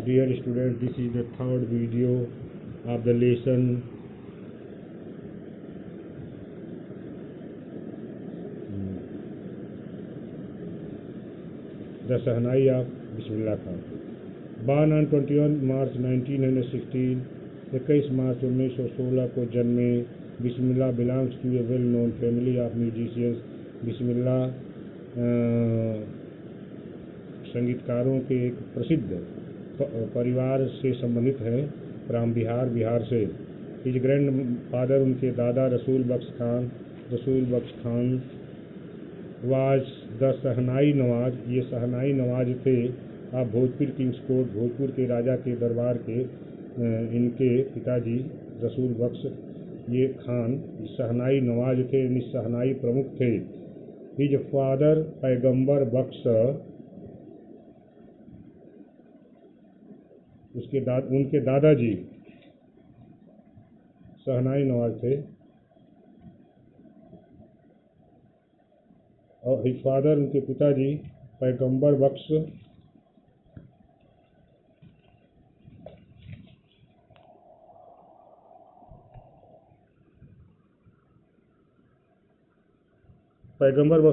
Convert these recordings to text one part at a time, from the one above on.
Dear students, this is the third video of the lesson The Sahnai of Bismillah Khan. Born on 21 March 1916, 21 मार्च 1916 को जन्मे, बिस्मिल्लाह belongs to a well-known family of musicians. बिस्मिल्लाह संगीतकारों के एक प्रसिद्ध परिवार से संबंधित हैं, फ्रॉम बिहार से. हिज ग्रैंड फादर, उनके दादा रसूल बख्श खान वाज द शहनाई नवाज, ये शहनाई नवाज थे आप भोजपुर किंग्स कोर्ट, भोजपुर के राजा के दरबार के. इनके पिताजी रसूल बख्श ये खान शहनाई नवाज थे, शहनाई प्रमुख थे. हिज फादर पैगंबर बख्श, उनके दादाजी शहनाई नवाज थे, और हिज फादर उनके पिताजी पैगंबर बख्श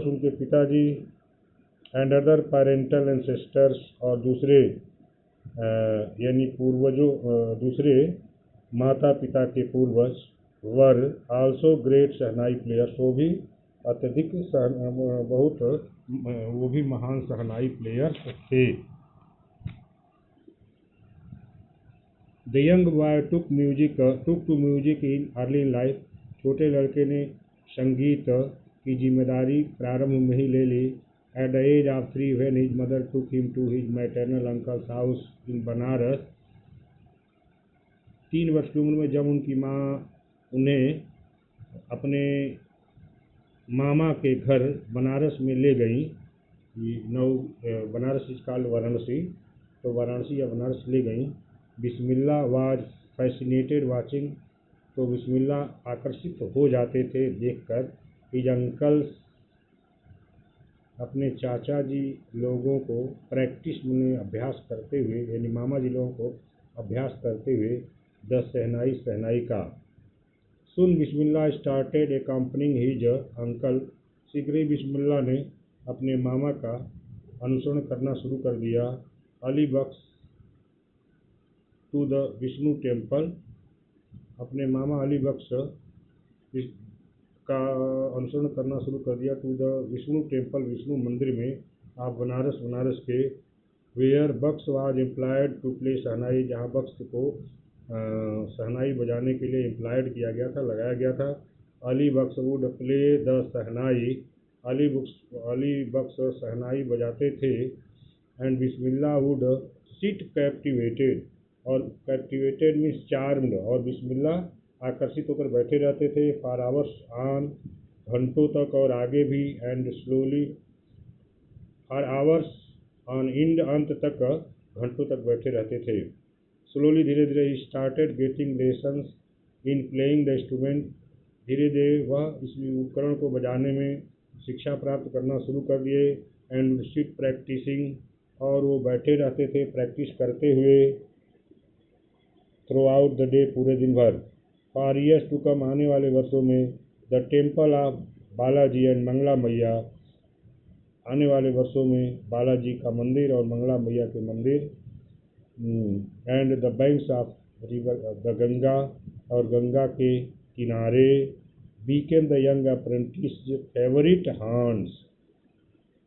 उनके पिताजी एंड अदर पेरेंटल एंसेस्टर्स, और दूसरे यानी पूर्वजों, दूसरे माता पिता के पूर्वज were also great shehnai players, वो भी अत्यधिक बहुत वो भी महान शहनाई प्लेयर्स थे. The young boy took to music in early life, छोटे लड़के ने संगीत की जिम्मेदारी प्रारंभ में ही ले ली. At the age of 3 when his mother took him to his maternal uncles house in Banaras, 3 वर्ष की उम्र में जब उनकी माँ उन्हें अपने मामा के घर बनारस में ले गई, बनारस इस कॉल्ड वाराणसी, तो वाराणसी या बनारस ले गई. बिस्मिल्लाह वाज फैसिनेटेड वाचिंग, तो बिस्मिल्लाह आकर्षित हो जाते थे देखकर. हिज अंकल्स, अपने चाचा जी लोगों को प्रैक्टिस में अभ्यास करते हुए, यानी मामा जी लोगों को अभ्यास करते हुए द शहनाई का. सुन बिस्मिल्लाह स्टार्टेड अकम्पनिंग हिज अंकल, शीघ्र ही बिस्मिल्लाह ने अपने मामा का अनुसरण करना शुरू कर दिया. अली बख्श टू द विष्णु टेम्पल, अपने मामा अली बख्श का अनुसरण करना शुरू कर दिया. To the Vishnu temple, Vishnu मंदिर में आप बनारस के. Where Bakhsh was employed to play shehnai, जहाँ बख्श को शहनाई बजाने के लिए एम्प्लॉयड किया गया था, लगाया गया था. अली बख्श वुड प्ले द शहनाई, अली बख्श शहनाई बजाते थे. And Bismillah would sit captivated, और कैप्टिवेटेड मीन्स चार्म्ड, और बिस्मिल्लाह आकर्षित होकर बैठे रहते थे. फॉर आवर्स ऑन, घंटों तक और आगे भी. And slowly, for hours on end, अंत तक घंटों तक बैठे रहते थे. स्लोली, धीरे धीरे he started getting lessons in playing the instrument, धीरे धीरे वह इस उपकरण को बजाने में शिक्षा प्राप्त करना शुरू कर दिए. एंड सिट प्रैक्टिसिंग, और वो बैठे रहते थे प्रैक्टिस करते हुए. थ्रू आउट द डे, पूरे दिन भर. फॉर ईयर्स टू कम, आने वाले वर्षों में. The temple of Balaji and Mangala Maiya, आने वाले वर्षों में बालाजी का मंदिर और मंगला मैया के मंदिर. And the banks of river the Ganga, और गंगा के किनारे. Became the young apprentice favourite haunts,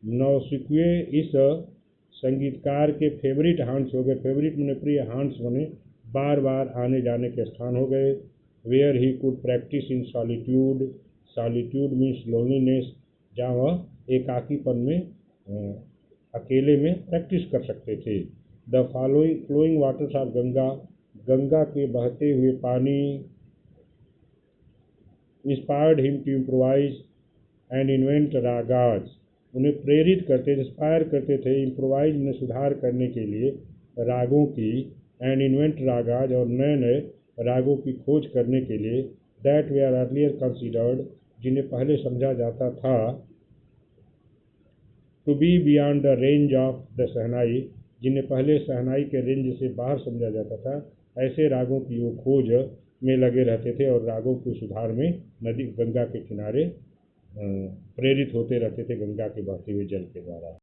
नौसिखुए इस संगीतकार के फेवरिट हांट्स हो गए. फेवरिट मैंने प्रिय, हांट्स बने बार बार आने जाने के स्थान हो गए. Where he could practise in solitude means loneliness, जहाँ वह एकाकीपन में अकेले में प्रैक्टिस कर सकते थे. The flowing waters of Ganga के बहते हुए पानी. Inspired him to improvise and invent ragas, उन्हें प्रेरित करते, इंस्पायर करते थे इम्प्रोवाइज में सुधार करने के लिए रागों की. एंड इन्वेंट रागाज, और नए नए रागों की खोज करने के लिए. That they are earlier considered, जिन्हें पहले समझा जाता था to be beyond the range of the shehnai, जिन्हें पहले शहनाई के रेंज से बाहर समझा जाता था, ऐसे रागों की वो खोज में लगे रहते थे और रागों के सुधार में नदी गंगा के किनारे प्रेरित होते रहते थे, गंगा के बहते हुए जल के द्वारा।